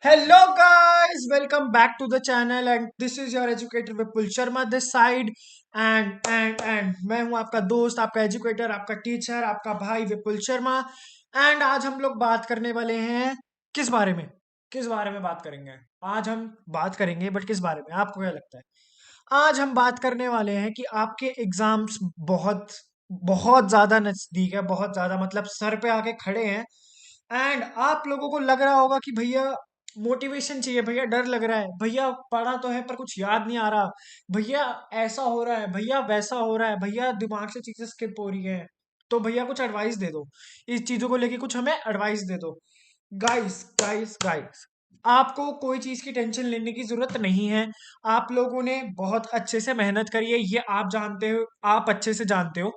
Hello guys, welcome back to the channel and this is your educator Vipul Sharma this side and मैं हूं आपका दोस्त, आपका educator, आपका टीचर, आपका भाई विपुल शर्मा। एंड आज हम लोग बात करने वाले हैं किस बारे में? किस बारे में बात करेंगे? आज हम बात करेंगे, बट किस बारे में आपको क्या लगता है? आज हम बात करने वाले हैं कि आपके एग्जाम्स बहुत बहुत ज्यादा नजदीक है, बहुत ज्यादा मतलब सर पे आके खड़े हैं। एंड आप लोगों को लग रहा होगा कि भैया मोटिवेशन चाहिए, भैया डर लग रहा है, भैया पढ़ा तो है पर कुछ याद नहीं आ रहा, भैया ऐसा हो रहा है, भैया वैसा हो रहा है, भैया दिमाग से चीजें स्किप हो रही है। तो भैया कुछ एडवाइस दे दो, इस चीजों को लेके कुछ हमें एडवाइस दे दो। गाइस गाइस गाइस, आपको कोई चीज की टेंशन लेने की जरूरत नहीं है। आप लोगों ने बहुत अच्छे से मेहनत करी है, ये आप जानते हो, आप अच्छे से जानते हो।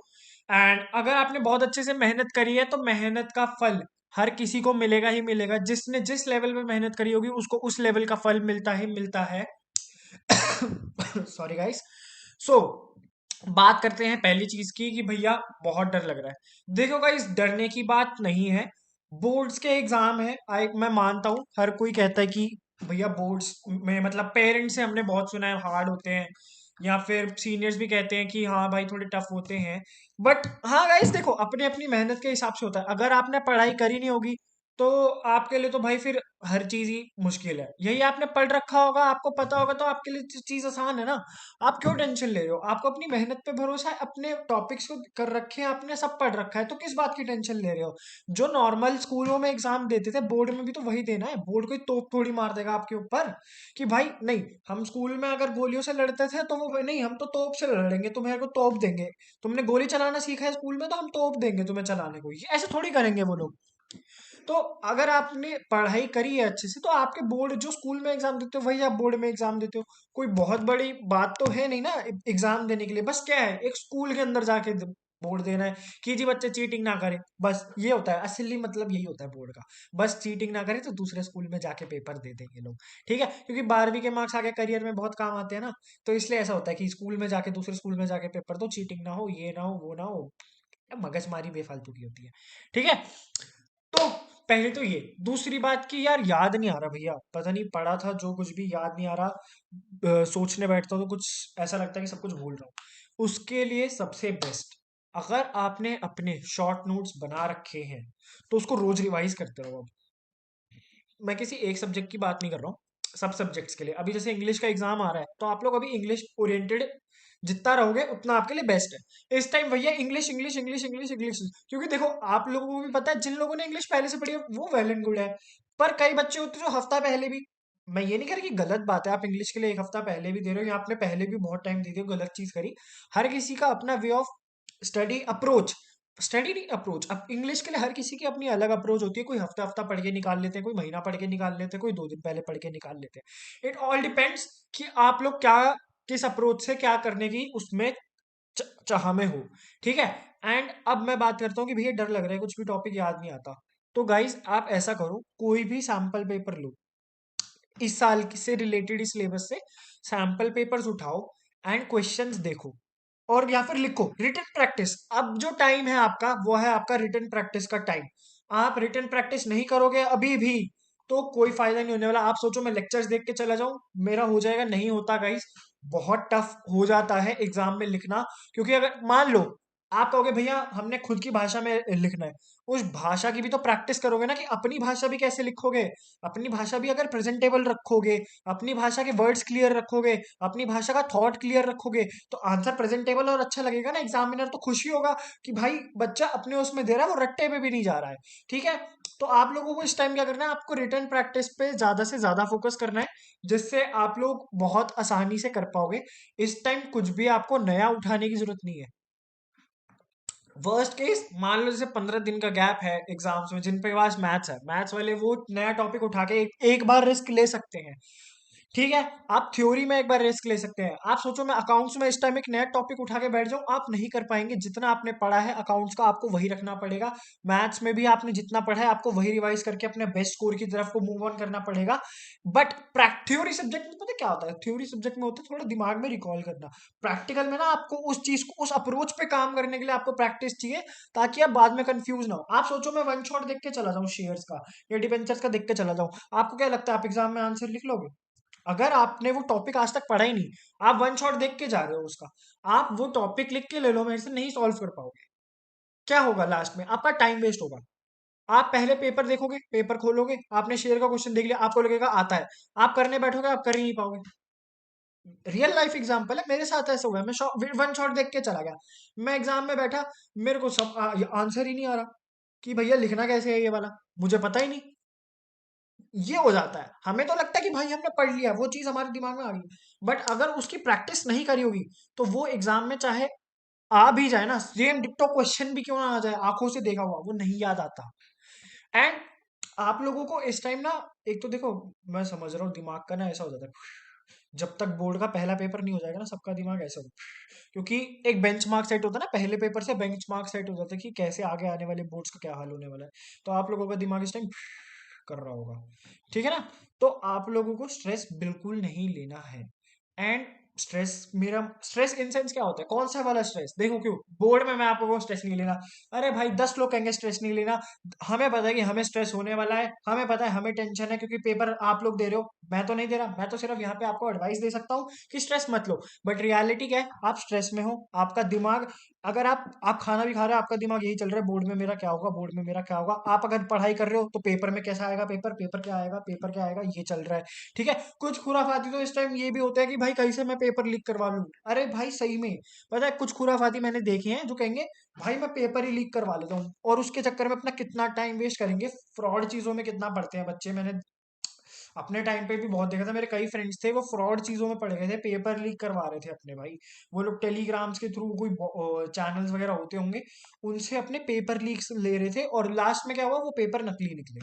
एंड अगर आपने बहुत अच्छे से मेहनत करी है तो मेहनत का फल हर किसी को मिलेगा ही मिलेगा। जिसने जिस लेवल पे मेहनत करी होगी उसको उस लेवल का फल मिलता ही मिलता है। Sorry guys. सो बात करते हैं पहली चीज की कि भैया बहुत डर लग रहा है। देखो गाइस, डरने की बात नहीं है। बोर्ड्स के एग्जाम है, मैं मानता हूँ, हर कोई कहता है कि भैया बोर्ड्स में मतलब पेरेंट्स से हमने बहुत सुना है हार्ड होते हैं, या फिर सीनियर्स भी कहते हैं कि हाँ भाई थोड़े टफ होते हैं। बट हाँ गाइस, देखो अपने अपनी मेहनत के हिसाब से होता है। अगर आपने पढ़ाई करी नहीं होगी तो आपके लिए तो भाई फिर हर चीज ही मुश्किल है। यही आपने पढ़ रखा होगा, आपको पता होगा, तो आपके लिए चीज आसान है ना। आप क्यों टेंशन ले रहे हो? आपको अपनी मेहनत पे भरोसा है, अपने टॉपिक्स को कर रखे हैं, आपने सब पढ़ रखा है, तो किस बात की टेंशन ले रहे हो? जो नॉर्मल स्कूलों में एग्जाम देते थे, बोर्ड में भी तो वही देना है। बोर्ड कोई तोप थोड़ी मार देगा आपके ऊपर कि भाई नहीं, हम स्कूल में अगर गोलियों से लड़ते थे तो वो नहीं, हम तो तोप से लड़ेंगे, तुम्हें को तोप देंगे। तुमने गोली चलाना सीखा है स्कूल में तो हम तोप देंगे तुम्हें चलाने को। ये ऐसे थोड़ी करेंगे वो लोग। तो अगर आपने पढ़ाई करी है अच्छे से तो आपके बोर्ड जो स्कूल में एग्जाम देते हो वही आप बोर्ड में एग्जाम देते हो। कोई बहुत बड़ी बात तो है नहीं ना एग्जाम देने के लिए। बस क्या है, एक स्कूल के अंदर जाके बोर्ड देना है कि जी बच्चे चीटिंग ना करें, बस ये होता है असली मतलब, यही होता है बोर्ड का। बस चीटिंग ना करें तो दूसरे स्कूल में जाके पेपर दे देंगे लोग। ठीक है, क्योंकि 12वीं के मार्क्स आगे करियर में बहुत काम आते हैं ना। तो इसलिए ऐसा होता है कि स्कूल में जाके दूसरे स्कूल में जाके पेपर दो, चीटिंग ना हो, ये ना हो, वो ना हो। मगजमारी बेफालतू की होती है। ठीक है। तो पहले तो ये, दूसरी बात कि यार याद नहीं आ रहा भैया, पता नहीं पढ़ा था जो कुछ भी याद नहीं आ रहा। सोचने बैठता हूँ तो कुछ ऐसा लगता है कि सब कुछ भूल रहा हूँ। उसके लिए सबसे बेस्ट, अगर आपने अपने शॉर्ट नोट्स बना रखे हैं तो उसको रोज रिवाइज करते रहो। अब मैं किसी एक सब्जेक्ट की बात नहीं कर रहा हूँ, सब सब्जेक्ट्स के लिए। अभी जैसे इंग्लिश का एग्जाम आ रहा है तो आप लोग अभी इंग्लिश ओरिएंटेड जितना रहोगे उतना आपके लिए बेस्ट है। इस टाइम भैया English English English English English, क्योंकि देखो आप लोगों को भी पता है, जिन लोगों ने इंग्लिश पहले से पढ़ी है वो वेल एंड गुड है। पर कई बच्चे होते हैं जो हफ्ता पहले भी, मैं ये नहीं कह रहा कि गलत बात है, आप इंग्लिश के लिए एक हफ्ता पहले भी दे रहे हो या आपने पहले भी बहुत टाइम दे दिया, गलत चीज करी। हर किसी का अपना way of study approach, study नहीं अप्रोच। अब इंग्लिश के लिए हर किसी की अपनी अलग अप्रोच होती है। कोई हफ्ता हफ्ता पढ़ के निकाल लेते हैं, कोई महीना पढ़ के निकाल लेते हैं, कोई 2 दिन पहले पढ़ के निकाल लेते हैं। इट ऑल डिपेंड्स कि आप लोग क्या, किस अप्रोच से क्या करने की उसमें चाह में हो। ठीक है। एंड अब मैं बात करता हूँ कि भैया डर लग रहा है, कुछ भी टॉपिक याद नहीं आता। तो गाइज आप ऐसा करो, कोई भी सैंपल पेपर लो, इस साल से रिलेटेड, इस सिलेबस से सैंपल पेपर्स उठाओ एंड क्वेश्चंस देखो, और या फिर लिखो रिटन प्रैक्टिस। अब जो टाइम है आपका वो है आपका रिटन प्रैक्टिस का टाइम। आप रिटन प्रैक्टिस नहीं करोगे अभी भी तो कोई फायदा नहीं होने वाला। आप सोचो मैं लेक्चर्स देख के चला जाऊं, मेरा हो जाएगा, नहीं होता गाइस। बहुत टफ हो जाता है एग्जाम में लिखना। क्योंकि अगर मान लो आप कहोगे भैया हमने खुद की भाषा में लिखना है, उस भाषा की भी तो प्रैक्टिस करोगे ना, कि अपनी भाषा भी कैसे लिखोगे। अपनी भाषा भी अगर प्रेजेंटेबल रखोगे, अपनी भाषा के वर्ड्स क्लियर रखोगे, अपनी भाषा का थॉट क्लियर रखोगे, तो आंसर प्रेजेंटेबल और अच्छा लगेगा ना। एग्जामिनर तो खुशी होगा कि भाई बच्चा अपने उसमें दे रहा है, वो रट्टे पे भी नहीं जा रहा है। ठीक है। तो आप लोगों को इस टाइम क्या करना है, आपको रिटर्न प्रैक्टिस पे ज्यादा से ज्यादा फोकस करना है, जिससे आप लोग बहुत आसानी से कर पाओगे। इस टाइम कुछ भी आपको नया उठाने की जरूरत नहीं है। वर्स्ट केस मान लो जैसे 15 दिन का गैप है एग्जाम्स में, जिन पे पास मैथ्स है, मैथ्स वाले वो नया टॉपिक उठा के एक बार रिस्क ले सकते हैं। ठीक है। आप थ्योरी में एक बार रिस्क ले सकते हैं। आप सोचो मैं अकाउंट्स में इस टाइम एक नया टॉपिक उठा के बैठ जाऊं, आप नहीं कर पाएंगे। जितना आपने पढ़ा है अकाउंट्स का आपको वही रखना पड़ेगा। मैथ्स में भी आपने जितना पढ़ा है आपको वही रिवाइज करके अपने बेस्ट स्कोर की तरफ को मूव ऑन करना पड़ेगा। बट थ्योरी सब्जेक्ट में पता क्या होता है, थ्योरी सब्जेक्ट में होता है थोड़ा दिमाग में रिकॉल करना। प्रैक्टिकल में ना आपको उस चीज को, उस अप्रोच पे काम करने के लिए आपको प्रैक्टिस चाहिए, ताकि आप बाद में कंफ्यूज ना हो। आप सोचो मैं वन शॉट देख के चला जाऊं शेयर्स का या डिबेंचर्स का देख के चला जाऊं, आपको क्या लगता है आप एग्जाम में आंसर लिख लोगे? अगर आपने वो टॉपिक आज तक पढ़ा ही नहीं, आप वन शॉट देख के जा रहे हो उसका, आप वो टॉपिक लिख के ले लो मेरे से, नहीं सॉल्व कर पाओगे। क्या होगा लास्ट में? आपका टाइम वेस्ट होगा। आप पहले पेपर देखोगे, पेपर खोलोगे, आपने शेयर का क्वेश्चन देख लिया, आपको लगेगा आता है, आप करने बैठोगे आप कर ही नहीं पाओगे। रियल लाइफ एग्जांपल है, मेरे साथ ऐसा हुआ है। मैं वन शॉट देख के चला गया, मैं एग्जाम में बैठा, मेरे को सब आंसर ही नहीं आ रहा कि भैया लिखना कैसे है ये वाला, मुझे पता ही नहीं। ये हो जाता है। हमें तो लगता है कि भाई हमने पढ़ लिया, वो चीज हमारे दिमाग में आ गई, बट अगर उसकी प्रैक्टिस नहीं करी होगी तो वो एग्जाम में चाहे आ भी जाए ना, सेम डिट्टो क्वेश्चन भी क्यों ना आ जाए, आंखों से देखा हुआ वो नहीं याद आता। एंड आप लोगों को इस टाइम ना, एक तो देखो, मैं समझ रहा हूँ दिमाग का ना ऐसा हो जाता है, जब तक बोर्ड का पहला पेपर नहीं हो जाएगा ना सबका दिमाग ऐसा होता है, क्योंकि एक बेंच मार्क सेट होता है ना, पहले पेपर से बेंच मार्क सेट हो जाता है कि कैसे आगे आने वाले बोर्ड्स का क्या हाल होने वाला है। तो आप लोगों का दिमाग इस टाइम कर रहा होगा, ठीक है ना? तो आप लोगों को स्ट्रेस बिल्कुल नहीं लेना है। एंड स्ट्रेस, मेरा स्ट्रेस इन सेंस क्या होता है, कौन सा वाला स्ट्रेस? देखो क्यों बोर्ड में मैं आप लोगों को स्ट्रेस नहीं लेना, अरे भाई 10 लोग कहेंगे स्ट्रेस नहीं लेना, हमें पता है कि हमें स्ट्रेस होने वाला है, हमें पता है हमें टेंशन है, क्योंकि पेपर आप लोग दे रहे हो, मैं तो नहीं दे रहा, मैं तो सिर्फ यहाँ पे आपको एडवाइस दे सकता हूँ कि स्ट्रेस मत लो। बट रियलिटी क्या है, आप स्ट्रेस में हो, आपका दिमाग, अगर आप खाना भी खा रहे हो आपका दिमाग यही चल रहा है, बोर्ड में मेरा क्या होगा, बोर्ड में मेरा क्या होगा। आप अगर पढ़ाई कर रहे हो तो पेपर में कैसा आएगा, पेपर पेपर क्या आएगा, पेपर क्या आएगा, ये चल रहा है। ठीक है। कुछ खुराफाती तो इस टाइम ये भी होता है कि भाई कहीं से मैं पेपर लीक करवा लूं। अरे भाई सही में, पता है कुछ खुराफाती मैंने देखे हैं जो कहेंगे भाई मैं पेपर ही लीक करवा लेता हूँ, और उसके चक्कर में अपना कितना टाइम वेस्ट करेंगे। फ्रॉड चीजों में कितना पढ़ते हैं बच्चे, मैंने अपने टाइम पे भी बहुत देखा था। मेरे कई फ्रेंड्स थे वो फ्रॉड चीजों में पड़ गए थे, पेपर लीक करवा रहे थे अपने भाई। वो लोग टेलीग्राम्स के थ्रू, कोई चैनल्स वगैरह होते होंगे, उनसे अपने पेपर लीक्स ले रहे थे, और लास्ट में क्या हुआ, वो पेपर नकली निकले।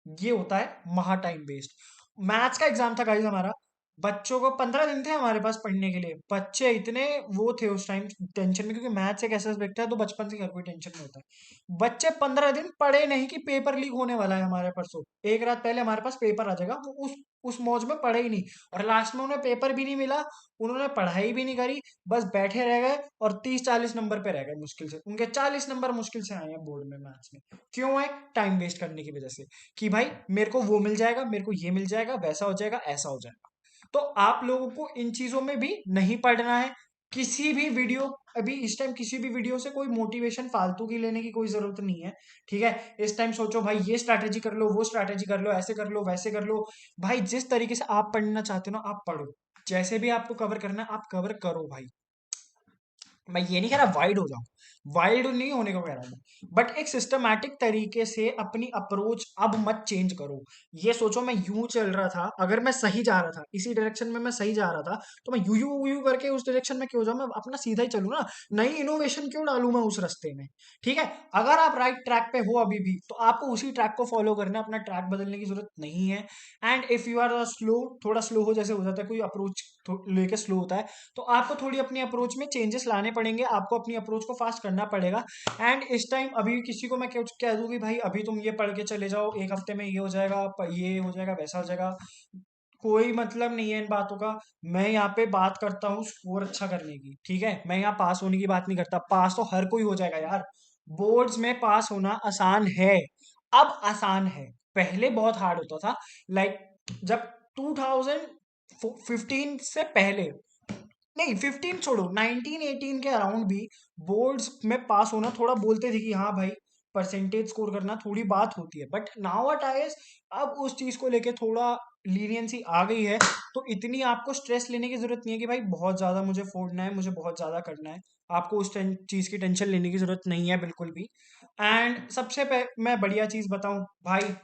ये होता है महा टाइम वेस्ट। मैथ्स का एग्जाम था गाइस हमारा, बच्चों को 15 दिन थे हमारे पास पढ़ने के लिए, बच्चे इतने वो थे उस टाइम टेंशन में, क्योंकि मैथ्स एक ऐसा सब्जेक्ट है तो बचपन से हर कोई टेंशन में होता है। बच्चे 15 दिन पढ़े नहीं कि पेपर लीक होने वाला है हमारे परसों, एक रात पहले हमारे पास पेपर आ जाएगा, वो उस मौज में पढ़े ही नहीं। और लास्ट में उन्हें पेपर भी नहीं मिला, उन्होंने पढ़ाई भी नहीं करी, बस बैठे रह गए, और 30-40 नंबर पे रह गए मुश्किल से, उनके 40 नंबर मुश्किल से आए हैं बोर्ड में मैथ्स में। क्यों आए? टाइम वेस्ट करने की वजह से, कि भाई मेरे को वो मिल जाएगा, मेरे को ये मिल जाएगा, वैसा हो जाएगा, ऐसा हो जाएगा। तो आप लोगों को इन चीजों में भी नहीं पढ़ना है। किसी भी वीडियो, अभी इस टाइम किसी भी वीडियो से कोई मोटिवेशन फालतू की लेने की कोई जरूरत नहीं है। ठीक है। इस टाइम सोचो भाई ये स्ट्रैटेजी कर लो, वो स्ट्रैटेजी कर लो, ऐसे कर लो, वैसे कर लो। भाई जिस तरीके से आप पढ़ना चाहते हो ना आप पढ़ो, जैसे भी आपको कवर करना है आप कवर करो भाई। मैं ये नहीं कह रहा वाइड हो जाओ, वाइड नहीं होने को कह रहा हूँ, बट एक सिस्टमैटिक तरीके से अपनी अप्रोच अब मत चेंज करो। ये सोचो मैं यूं चल रहा था, अगर मैं सही जा रहा था, इसी डायरेक्शन में मैं सही जा रहा था, तो मैं यू करके उस डायरेक्शन में क्यों जाऊं, मैं अपना सीधा ही चलूं ना। नई इनोवेशन क्यों डालूं मैं उस रास्ते में? ठीक है। अगर आप राइट ट्रैक पे हो अभी भी, तो आपको उसी ट्रैक को फॉलो करना है, अपना ट्रैक बदलने की जरूरत नहीं है। And if you are slow, थोड़ा स्लो हो, जैसे हो जाता है कोई अप्रोच लेके स्लो होता है, तो आपको थोड़ी अपनी अप्रोच में चेंजेस लाने पड़ेंगे, आपको अपनी अप्रोच को फास्ट करना पड़ेगा। एंड इस टाइम अभी किसी को मैं क्या कह दूं कि भाई अभी तुम ये पढ़ के चले जाओ, एक हफ्ते में ये हो जाएगा, ये हो जाएगा, वैसा हो जाएगा, कोई मतलब नहीं है इन बातों का। मैं यहाँ पे बात करता हूँ स्कोर अच्छा करने की, ठीक है, मैं यहाँ पास होने की बात नहीं करता। पास तो हर कोई हो जाएगा यार, बोर्ड्स में पास होना आसान है। अब आसान है, पहले बहुत हार्ड होता था। लाइक जब 2015 से पहले, नहीं 15 छोड़ो, 1918 के अराउंड भी बोर्ड्स में पास होना थोड़ा बोलते थे कि हाँ भाई परसेंटेज स्कोर करना थोड़ी बात होती है, बट नाउ टाइम्स अब उस चीज को लेके थोड़ा लीनियंसी आ गई है। तो इतनी आपको स्ट्रेस लेने की जरूरत नहीं है कि भाई बहुत ज्यादा मुझे फोड़ना है, मुझे बहुत ज्यादा करना है। आपको उस चीज की टेंशन लेने की जरूरत नहीं है बिल्कुल भी। एंड मैं बढ़िया चीज बताऊं भाई,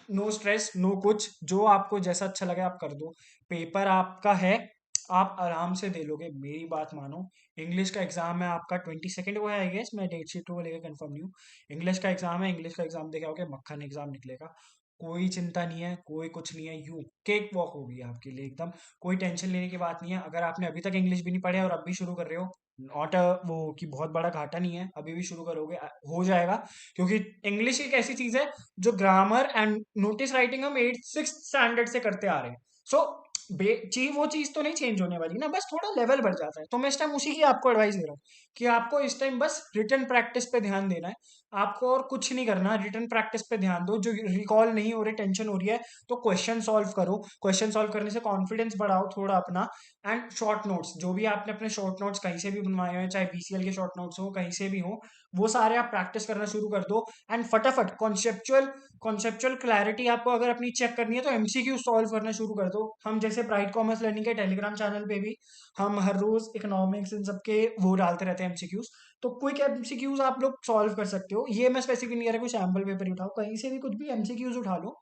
नो स्ट्रेस नो कुछ, जो आपको जैसा अच्छा लगे आप कर दो। पेपर आपका है, आप आराम से दे लोगे, मेरी बात मानो। इंग्लिश का एग्जाम है आपका 22 को है आई गेस, मैं डेट शीट को लेकर कंफर्म नहीं हूँ। इंग्लिश का एग्जाम है, इंग्लिश का एग्जाम देके आओगे, मक्खन एग्जाम निकलेगा। कोई चिंता नहीं है, कोई कुछ नहीं है, यू केक वॉक होगी आपके लिए एकदम। कोई टेंशन लेने की बात नहीं है। अगर आपने अभी तक इंग्लिश भी नहीं पढ़े और अब भी शुरू कर रहे हो, नॉट वो कि बहुत बड़ा घाटा नहीं है, अभी भी शुरू करोगे हो जाएगा। क्योंकि इंग्लिश एक ऐसी चीज है जो ग्रामर एंड नोटिस राइटिंग हम 8th 6th स्टैंडर्ड से करते आ रहे हैं। सो चीज वो चीज तो नहीं चेंज होने वाली ना, बस थोड़ा लेवल बढ़ जाता है। तो मैं इस टाइम उसी की आपको एडवाइस दे रहा हूँ कि आपको इस टाइम बस रिटन प्रैक्टिस पे ध्यान देना है। आपको और कुछ नहीं करना, रिटन प्रैक्टिस पे ध्यान दो। जो रिकॉल नहीं हो रहे, टेंशन हो रही है, तो क्वेश्चन सॉल्व करो। क्वेश्चन सॉल्व करने से कॉन्फिडेंस बढ़ाओ थोड़ा अपना। एंड शॉर्ट नोट्स, जो भी आपने अपने शॉर्ट नोट्स कहीं से भी बनवाए हो, चाहे बीसीएल के शॉर्ट नोट्स हो, कहीं से भी हो, वो सारे आप प्रैक्टिस करना शुरू कर दो। एंड फटाफट कॉन्सेप्चुअल कॉन्सेप्चुअल क्लैरिटी आपको अगर अपनी चेक करनी है तो एमसीक्यू सॉल्व करना शुरू कर दो। हम जैसे ब्राइट कॉमर्स लर्निंग के टेलीग्राम चैनल पे भी हम हर रोज इकोनॉमिक्स इन सबके वो डालते रहते हैं एमसीक्यूज। तो क्विक एमसीक्यूज आप लोग सॉल्व कर सकते हो। ये मैं स्पेसिफिक नहीं कह रहा कोई सैम्पल पेपर ही उठाओ, कहीं से भी कुछ भी एमसीक्यूज उठा लो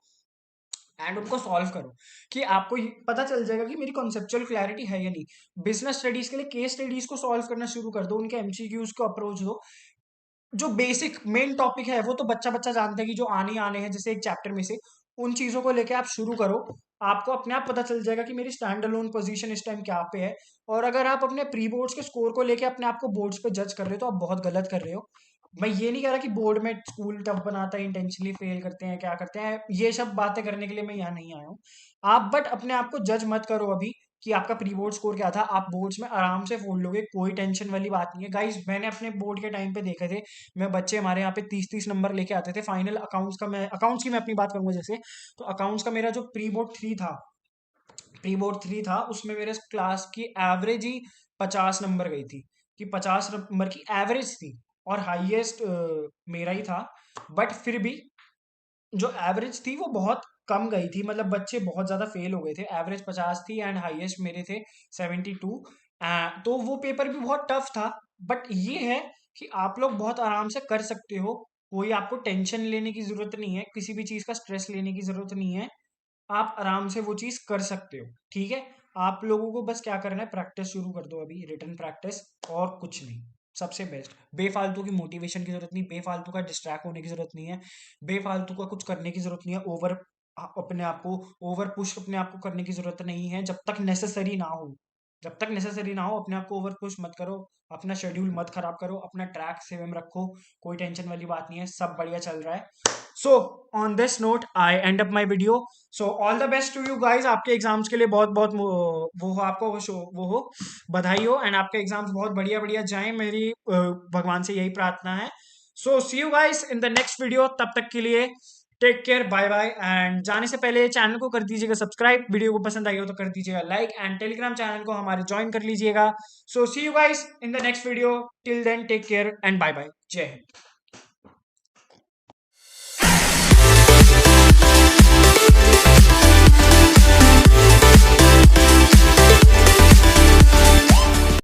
एंड उनको सॉल्व करो। कि आपको पता चल जाएगा कि मेरी कॉन्सेप्चुअल क्लैरिटी है या नहीं। बिजनेस स्टडीज के लिए केस स्टडीज को सॉल्व करना शुरू कर दो, उनके एमसीक्यूज को अप्रोच दो। जो बेसिक मेन टॉपिक है वो तो बच्चा बच्चा जानता है कि जो आने ही आने हैं, जैसे एक चैप्टर में से उन चीजों को लेके आप शुरू करो। आपको अपने आप पता चल जाएगा कि मेरी स्टैंड अलोन पोजीशन इस टाइम क्या पे है। और अगर आप अपने प्री बोर्ड्स के स्कोर को लेके अपने आप को बोर्ड्स पे जज कर रहे हो तो आप बहुत गलत कर रहे हो। मैं ये नहीं कह रहा कि बोर्ड में स्कूल टफ बनाता है, इंटेंशनली फेल करते हैं, क्या करते हैं, ये सब बातें करने के लिए मैं यहाँ नहीं आया हूँ। आप बट अपने आप को जज मत करो अभी कि आपका प्री बोर्ड स्कोर क्या था। आप बोर्ड्स में आराम से फोड़ लोगे, कोई टेंशन वाली बात नहीं है गाइस। मैंने अपने बोर्ड के टाइम पे देखे थे, मैं बच्चे हमारे यहाँ पे 30-30 नंबर लेके आते थे फाइनल अकाउंट्स का। मैं अकाउंट्स की मैं अपनी बात करूंगा जैसे, तो अकाउंट्स का मेरा जो प्री बोर्ड 3 था, उसमें मेरे क्लास की एवरेज ही 50 नंबर गई थी। कि 50 नंबर की एवरेज थी और हाईएस्ट मेरा ही था। बट फिर भी जो एवरेज थी वो बहुत कम गई थी, मतलब बच्चे बहुत ज्यादा फेल हो गए थे। एवरेज 50 थी एंड हाईएस्ट मेरे थे 72। तो वो पेपर भी बहुत टफ था। बट ये है कि आप लोग बहुत आराम से कर सकते हो। कोई आपको टेंशन लेने की जरूरत नहीं है, किसी भी चीज का स्ट्रेस लेने की जरूरत नहीं है। आप आराम से वो चीज कर सकते हो, ठीक है। आप लोगों को बस क्या करना है, प्रैक्टिस शुरू कर दो अभी, रिटन प्रैक्टिस, और कुछ नहीं। सबसे बेस्ट, बेफालतू की मोटिवेशन की जरूरत नहीं, बेफालतू का डिस्ट्रैक्ट होने की जरूरत नहीं है, बेफालतू का कुछ करने की जरूरत नहीं है। अपने आप को ओवर पुश अपने आप को करने की जरूरत नहीं है, जब तक नेसेसरी ना हो। जब तक नेसेसरी ना हो अपने आप को ओवर पुश मत करो। अपना शेड्यूल मत खराब करो, अपना ट्रैक सेम रखो। कोई टेंशन वाली बात नहीं है, सब बढ़िया चल रहा है। So on this note I end up my video. So all the best to you guys, आपके एग्जाम्स के लिए बहुत बहुत वो हो, आपको वो हो, बधाई हो। एंड आपके एग्जाम्स बहुत बढ़िया बढ़िया जाएं, मेरी भगवान से यही प्रार्थना है। So see you guys in the next video, तब तक के लिए take care, bye bye. And जाने से पहले चैनल को कर दीजिएगा सब्सक्राइब, वीडियो को पसंद आई हो तो कर दीजिएगा लाइक, एंड टेलीग्राम चैनल को हमारे ज्वाइन कर लीजिएगा। So see you guys in the next video, till then take care and bye bye, जय हिंद।